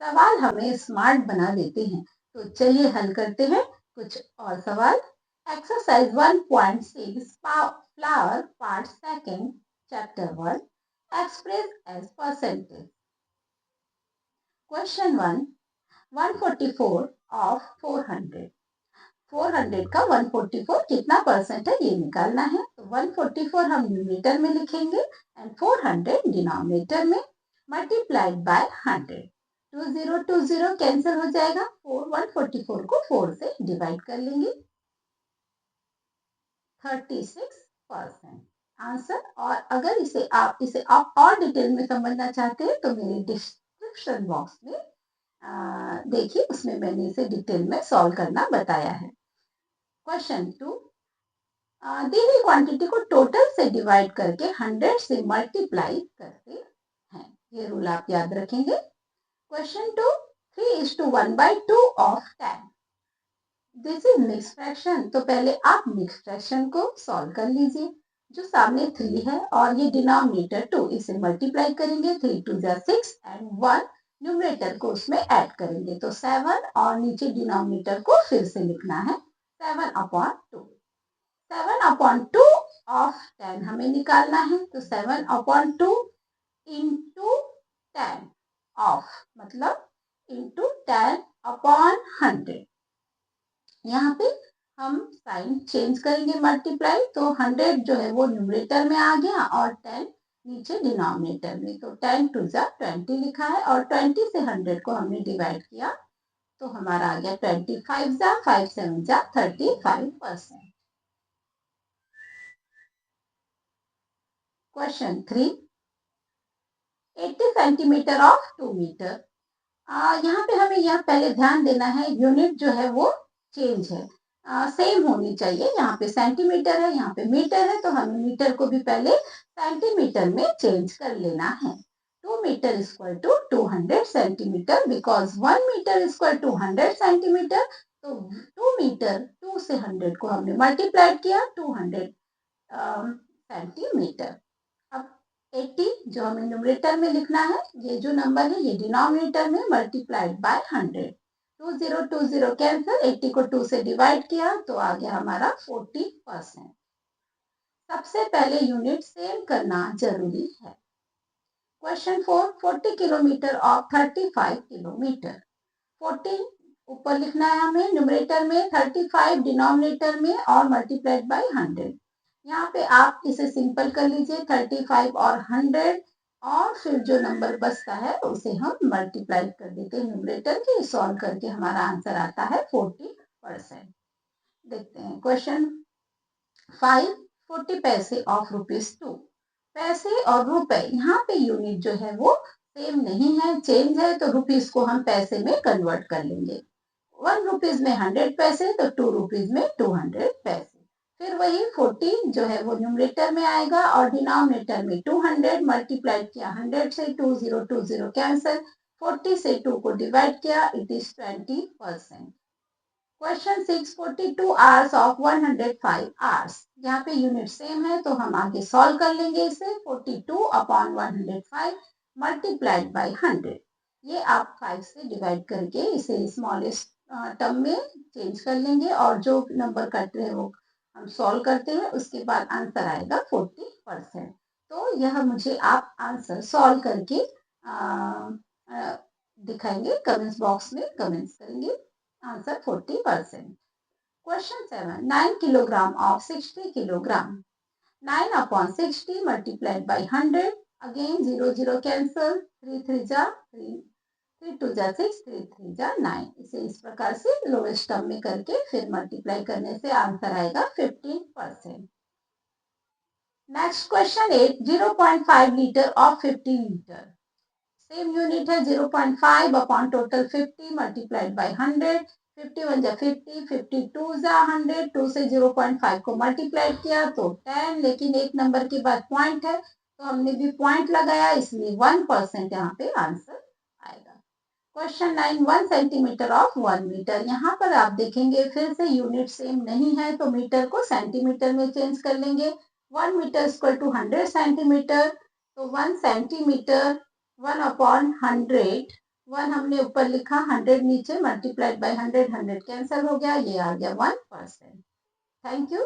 सवाल हमें स्मार्ट बना देते हैं। तो चलिए हल करते हैं कुछ और सवाल। Exercise 1.6 flower part second chapter 1 express as percentage. Question 1 144 of 400। 400 का 144 कितना परसेंट है ये निकालना है। तो 144 हम न्यूमरेटर में लिखेंगे एंड 400 डिनोमिनेटर में मल्टीप्लाइड बाय 100। 20 कैंसिल हो जाएगा। 144 को 4 से डिवाइड कर लेंगे। 36% आंसर। और अगर इसे आप और डिटेल में समझना चाहते हैं तो मेरे डिस्क्रिप्शन बॉक्स में देखिए, उसमें मैंने इसे डिटेल में सॉल्व करना बताया है। क्वेश्चन 2 दी हुई क्वांटिटी को टोटल से डिवाइड करके 100 से मल्टीप्लाई करते हैं। ये रूल आप याद रखेंगे। Question 2 3:1/2 of 10। This is mix fraction. तो पहले आप मिक्स फ्रैक्शन को सॉल्व कर लीजिए। जो सामने 3 है और ये डिनोमिनेटर 2, इसे मल्टीप्लाई करेंगे। 3 2 6 एंड 1 न्यूमरेटर को उसमें ऐड करेंगे तो 7 और नीचे डिनोमिनेटर को फिर से लिखना है 7/2। 7/2 ऑफ 10 हमें निकालना है। तो 7/2 इंटू 10 ऑफ मतलब इंटू 10/100। यहाँ पे हम साइन चेंज करेंगे मल्टीप्लाई। तो 100 जो है वो न्यूमरेटर में आ गया और 10 नीचे डिनोमिनेटर में। तो 10 2 20 लिखा है और 20 से 100 को हमने डिवाइड किया तो हमारा आ गया 25 5 7 35%। Question 3 80 centimetre of 2 metre. यहाँ पे हमें यह पहले ध्यान देना है, यूनिट जो है वो चेंज है, सेम होनी चाहिए। यहाँ पे सेंटीमीटर है, यहाँ पे मीटर है, तो हमें मीटर को भी पहले सेंटीमीटर में चेंज कर लेना है। 2 metre equal to 200 centimetre because 1 metre equal to 100 centimetre. तो 2 मीटर 2 से 100 को हमने मल्टीप्लाई किया 200 सेंटीमीटर। अब 80 जो हमें न्यूमरेटर में लिखना है, ये जो नंबर है ये डिनोमिनेटर में मल्टीप्लाइड बाय 100। 20 कैंसिल, 80 को 2 से डिवाइड किया तो आ गया हमारा 40%। सबसे पहले यूनिट सेम करना जरूरी है। Question 4 40 kilometre of 35 kilometre. 40 ऊपर लिखना है हमें न्यूमरेटर में, 35 डिनोमिनेटर में और मल्टीप्लाइड बाय 100। यहाँ पे आप इसे सिंपल कर लीजिए 35 और 100 और फिर जो नंबर बचता है उसे हम मल्टीप्लाई कर देते हैं न्यूमरेटर के। सॉल्व करके हमारा आंसर आता है 40%। देखते हैं क्वेश्चन 5 40 पैसे ऑफ ₹2। पैसे और रुपए, यहाँ पे यूनिट जो है वो सेम नहीं है, चेंज है। तो रुपीस को हम पैसे में कन्वर्ट कर लेंगे। 1 रुपीज में 100 पैसे तो 2 रुपीज में 200 पैसे। फिर वही 40 जो है वो न्यूमरेटर में आएगा और डिनोमिनेटर में 200 मल्टीप्लाइड किया 100 से 20 कैंसिल, 40 से 2 को डिवाइड किया, it is 20%। Question 6 42 hours of 105 hours. यहाँ पे यूनिट सेम है तो हम आगे सॉल्व कर लेंगे इसे। 42/105 मल्टीप्लाइड बाय 100। ये आप 5 से डिवाइड करके इसे स्मॉलेस्ट टर्म में चेंज कर लेंगे और जो नंबर कट रहे हैं वो हम सॉल्व करते हैं, उसके बाद आंसर आएगा 40%। तो यह मुझे आप आंसर सॉल्व करके दिखाएंगे, कमेंट्स बॉक्स में कमेंट्स करेंगे। Answer 40%। Question 7 9 kilogram of 60 kilogram. 9/60 multiplied by 100। Again 0 cancel, 3 3 3 3 2 6 3 3 9। इसे इस प्रकार से लोएस्ट टर्म में करके फिर मल्टीप्लाई करने से आंसर आएगा 15%। Next question 8 0.5 litre of 50 litre. Same unit है 0.5 अपॉन टोटल 50 मल्टीप्लाइड बाय 100। 51 जा 50, 52 जा 100, 2 से 0.5 को मल्टीप्लाई किया तो 10, लेकिन एक नंबर के बाद पॉइंट है तो हमने भी पॉइंट लगाया, इसलिए 1% यहाँ पे आंसर आएगा। Question 9 1 centimetre of 1 metre. यहाँ पर आप देखेंगे फिर से यूनिट सेम नहीं है तो मीटर को सेंटीमीटर में चेंज कर लेंगे। 1 मीटर इक्वल टू 100 सेंटीमीटर। तो 1 सेंटीमीटर 1/100 1 हमने ऊपर लिखा, 100 नीचे, मल्टीप्लाइड बाय 100, 100 कैंसिल हो गया, ये आ गया 1%। Thank you.